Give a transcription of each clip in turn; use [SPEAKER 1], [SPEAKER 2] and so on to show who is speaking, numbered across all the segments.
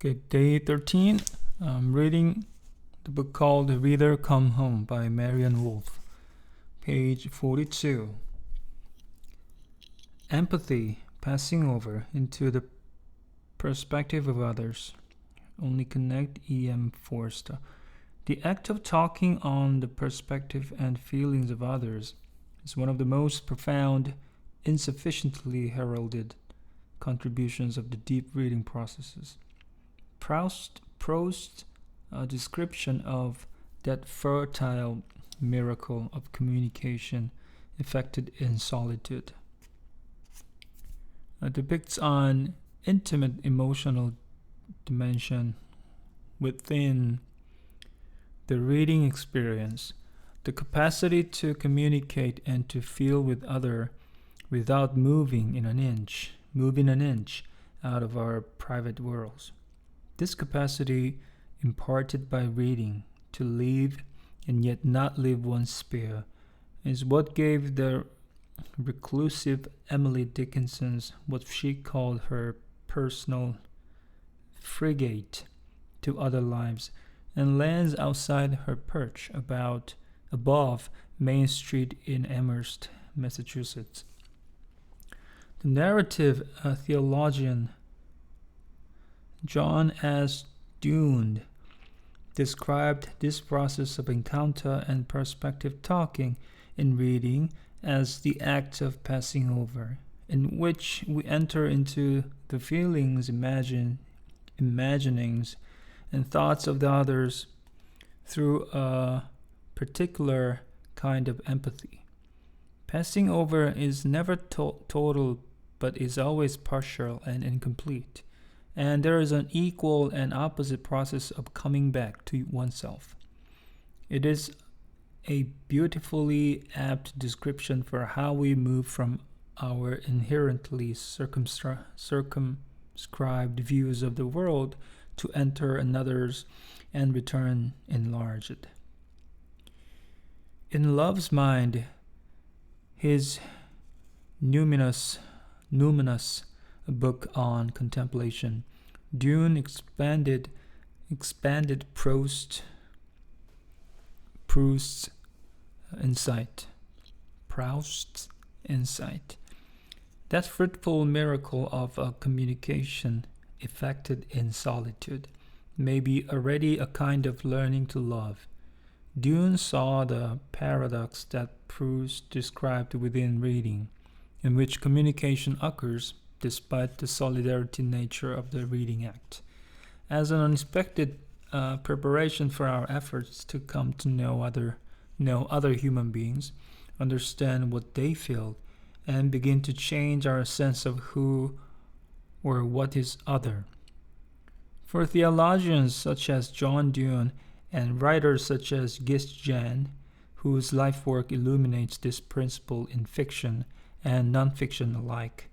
[SPEAKER 1] Okay, day 13. I'm reading the book called Reader Come Home by Marianne Wolf. Page 42. Empathy, passing over into the perspective of others. Only connect E.M. Forster. The act of talking on the perspective and feelings of others is one of the most profound, insufficiently heralded contributions of the deep reading processes. Prost's description of that fertile miracle of communication effected in solitude depicts an intimate emotional dimension within the reading experience, the capacity to communicate and to feel with other without moving an inch out of our private worlds. This capacity imparted by reading to live and yet not live one's sphere is what gave the reclusive Emily Dickinson what she called her personal frigate to other lives and lands outside her perch above Main Street in Amherst, Massachusetts. The narrative theologian John S. Dunne described this process of encounter and perspective talking in reading as the act of passing over, in which we enter into the feelings, imaginings, and thoughts of the others through a particular kind of empathy. Passing over is never total, but is always partial and incomplete. And there is an equal and opposite process of coming back to oneself. It is a beautifully apt description for how we move from our inherently circumscribed views of the world to enter another's and return enlarged. In Love's Mind, his numinous book on contemplation, Dunne expanded Prost's insight. That fruitful miracle of a communication effected in solitude may be already a kind of learning to love. Dunne saw the paradox that Proust described within reading, in which communication occurs despite the solidarity nature of the reading act, as an unexpected preparation for our efforts to come to know other human beings, understand what they feel, and begin to change our sense of who or what is other. For theologians such as John Dunne and writers such as Jan, whose life work illuminates this principle in fiction and nonfiction alike,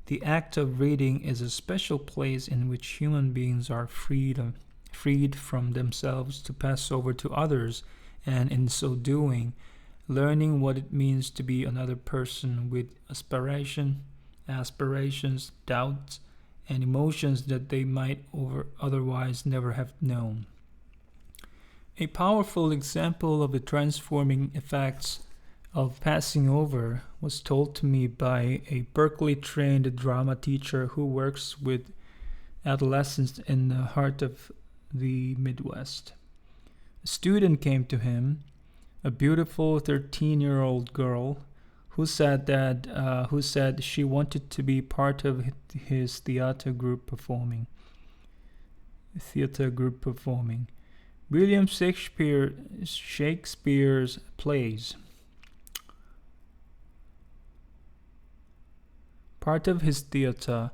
[SPEAKER 1] the act of reading is a special place in which human beings are freed from themselves to pass over to others, and in so doing, learning what it means to be another person with aspirations, doubts, and emotions that they might otherwise never have known. A powerful example of the transforming effects of passing over was told to me by a Berkeley-trained drama teacher who works with adolescents in the heart of the Midwest. A student came to him, a beautiful 13-year-old girl, who said she wanted to be part of his theater group performing. William Shakespeare's plays. Part of his theater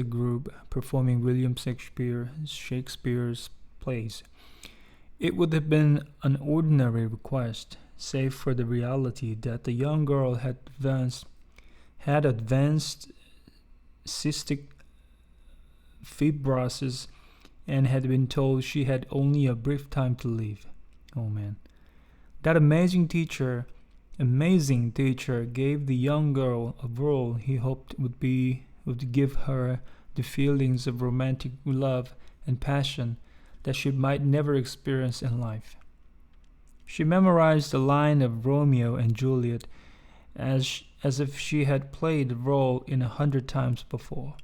[SPEAKER 1] group performing William Shakespeare's plays. It would have been an ordinary request, save for the reality that the young girl had advanced cystic fibrosis and had been told she had only a brief time to live. Oh man. That amazing teacher gave the young girl a role he hoped would give her the feelings of romantic love and passion that she might never experience in life. She memorized the line of Romeo and Juliet as if she had played the role in 100 times before.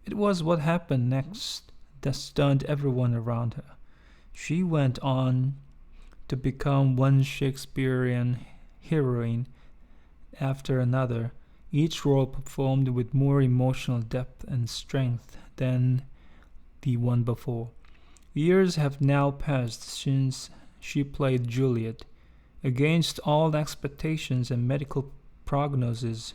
[SPEAKER 1] It was what happened next that stunned everyone around her. She went on to become one Shakespearean heroine after another, each role performed with more emotional depth and strength than the one before. Years have now passed since she played Juliet. Against all expectations and medical prognosis,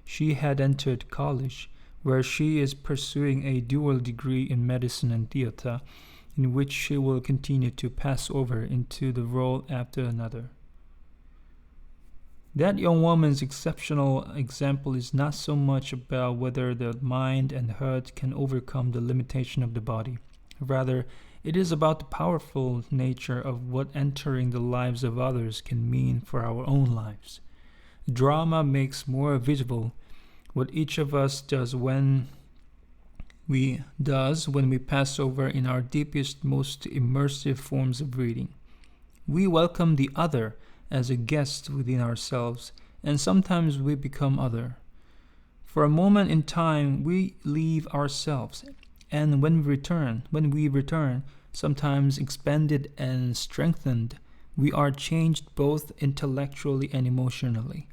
[SPEAKER 1] she had entered college, where she is pursuing a dual degree in medicine and theater, in which she will continue to pass over into the role after another. That young woman's exceptional example is not so much about whether the mind and heart can overcome the limitation of the body. Rather, it is about the powerful nature of what entering the lives of others can mean for our own lives. Drama makes more visible what each of us does when we pass over in our deepest, most immersive forms of reading. We welcome the other as a guest within ourselves, and sometimes we become other. For a moment in time, we leave ourselves, and when we return, sometimes expanded and strengthened, we are changed both intellectually and emotionally.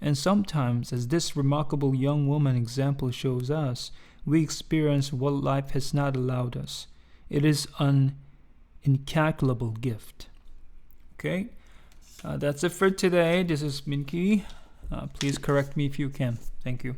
[SPEAKER 1] And sometimes, as this remarkable young woman example shows us, we experience what life has not allowed us. It is an incalculable gift. Okay? That's it for today. This is Minky. Please correct me if you can. Thank you.